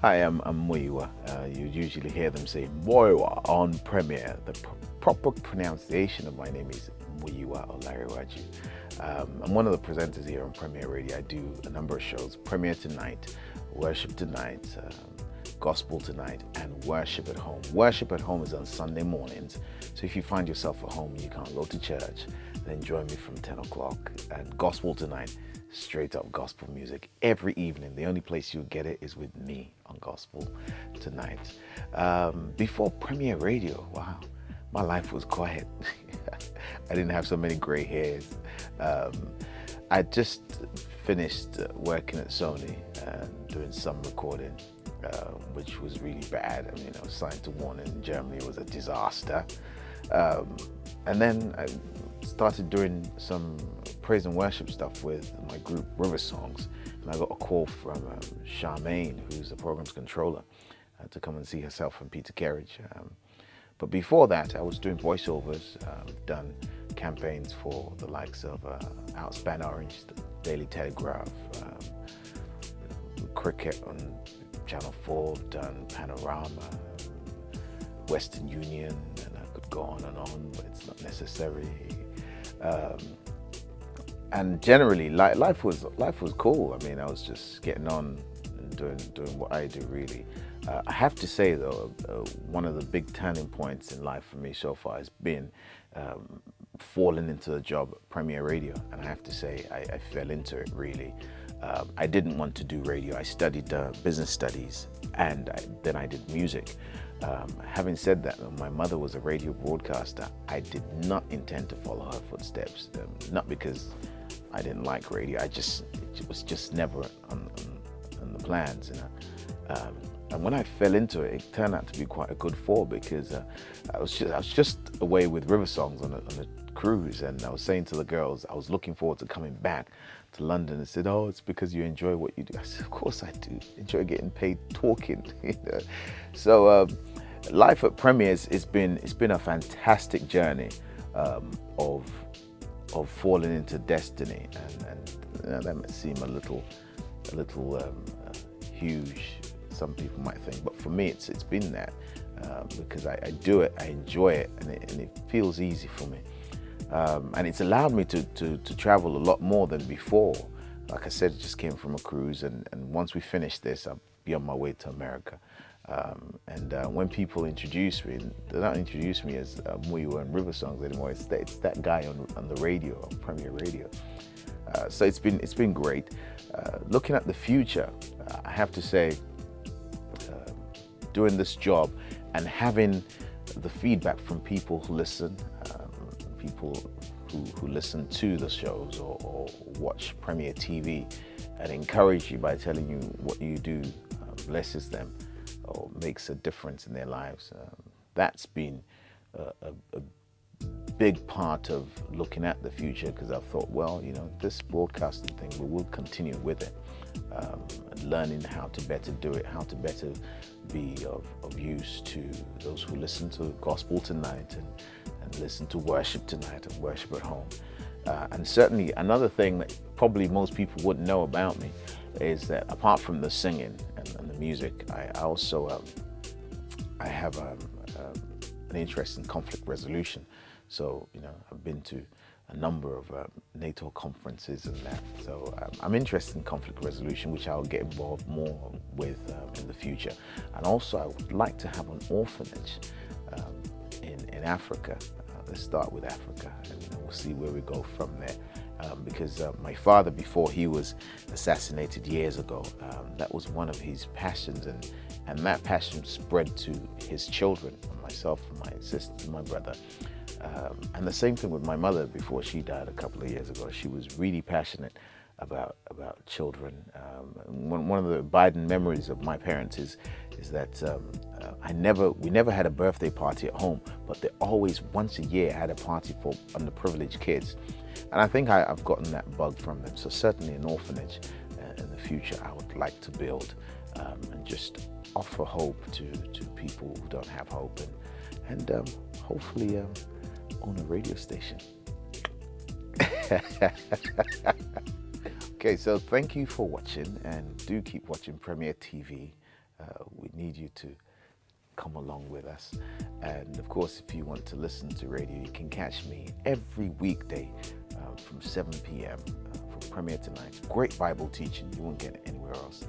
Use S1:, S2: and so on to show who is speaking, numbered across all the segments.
S1: Hi, I'm Muyiwa. You usually hear them say Muyiwa on Premier. The proper pronunciation of my name is Muyiwa Olariwaju. I'm one of the presenters here on Premier Radio. I do a number of shows: Premier Tonight, Worship Tonight, Gospel Tonight, and Worship at Home. Worship at Home is on Sunday mornings. So if you find yourself at home and you can't go to church, then join me from 10 o'clock. And Gospel Tonight, straight up gospel music every evening. The only place you'll get it is with me on Gospel Tonight. Before Premier Radio, wow, my life was quiet. I didn't have so many gray hairs. I just finished working at Sony and doing some recording, which was really bad. I mean, I was signed to Warner in Germany. It was a disaster. And then I started doing some praise and worship stuff with my group River Songs, and I got a call from Charmaine, who's the program's controller, to come and see herself and Peter Kerridge. But before that, I was doing voiceovers. Done campaigns for the likes of Outspan Orange, the Daily Telegraph, cricket on Channel 4, done Panorama, Western Union, and I could go on, but it's not necessary. And generally, life was cool. I mean, I was just getting on and doing what I do, really. I have to say, though, one of the big turning points in life for me so far has been falling into the job at Premier Radio. And I have to say, I fell into it, really. I didn't want to do radio. I studied business studies, and then I did music. Having said that, my mother was a radio broadcaster. I did not intend to follow her footsteps, not because I didn't like radio. It was just never on the plans, you know. And when I fell into it, it turned out to be quite a good fall, because I was just away with River Songs on a cruise, and I was saying to the girls I was looking forward to coming back to London. And said, "Oh, it's because you enjoy what you do." I said, "Of course I do. Enjoy getting paid talking." You know? So life at Premier it's been a fantastic journey of falling into destiny, and you know, that might seem a little huge. Some people might think, but for me, it's been that because I do it, I enjoy it, and it feels easy for me, and it's allowed me to travel a lot more than before. Like I said, I just came from a cruise, and once we finish this, I'll be on my way to America. And when people introduce me, they don't introduce me as Muyiwa and River Songs anymore. It's that guy on the radio, on Premier Radio. So it's been great. Looking at the future, I have to say, doing this job and having the feedback from people who listen, people who listen to the shows or watch Premier TV, and encourage you by telling you what you do blesses them or makes a difference in their lives. That's been a big part of looking at the future, because I've thought, well, you know, this broadcasting thing, we will continue with it, learning how to better do it, how to better be of use to those who listen to Gospel Tonight and listen to Worship Tonight and Worship at Home. And certainly another thing that probably most people wouldn't know about me is that apart from the singing and the music, I also I have an interest in conflict resolution. So, you know, I've been to a number of NATO conferences and that. So I'm interested in conflict resolution, which I'll get involved more with in the future. And also, I would like to have an orphanage in Africa. Let's start with Africa, and we'll see where we go from there. Because my father, before he was assassinated years ago, that was one of his passions, and that passion spread to his children, myself, my sister, my brother. And the same thing with my mother. Before she died a couple of years ago, she was really passionate about children. One of the abiding memories of my parents is that we never had a birthday party at home, but they always once a year had a party for underprivileged kids. And I think I've gotten that bug from them. So certainly an orphanage in the future I would like to build, and just offer hope to people who don't have hope, and hopefully own a radio station. Okay, so thank you for watching, and do keep watching Premier TV. We need you to come along with us. And of course, if you want to listen to radio, you can catch me every weekday from 7 p.m. For Premier Tonight. Great Bible teaching, you won't get it anywhere else.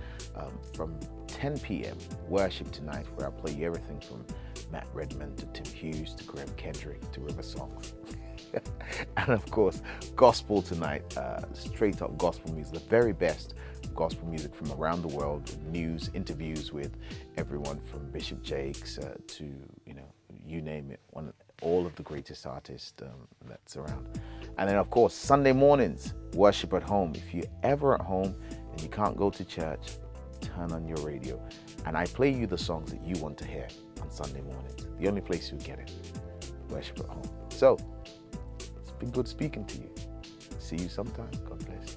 S1: From 10 p.m. Worship Tonight, where I play you everything from Matt Redman to Tim Hughes to Graham Kendrick to River Songs. And of course, Gospel Tonight, straight up gospel music, the very best gospel music from around the world, news, interviews with everyone from Bishop Jakes to, you name it, all of the greatest artists that's around. And then of course, Sunday mornings, worship at home. If you're ever at home and you can't go to church, turn on your radio and I play you the songs that you want to hear on Sunday mornings. The only place you'll get it, worship at home. So, it's been good speaking to you. See you sometime. God bless.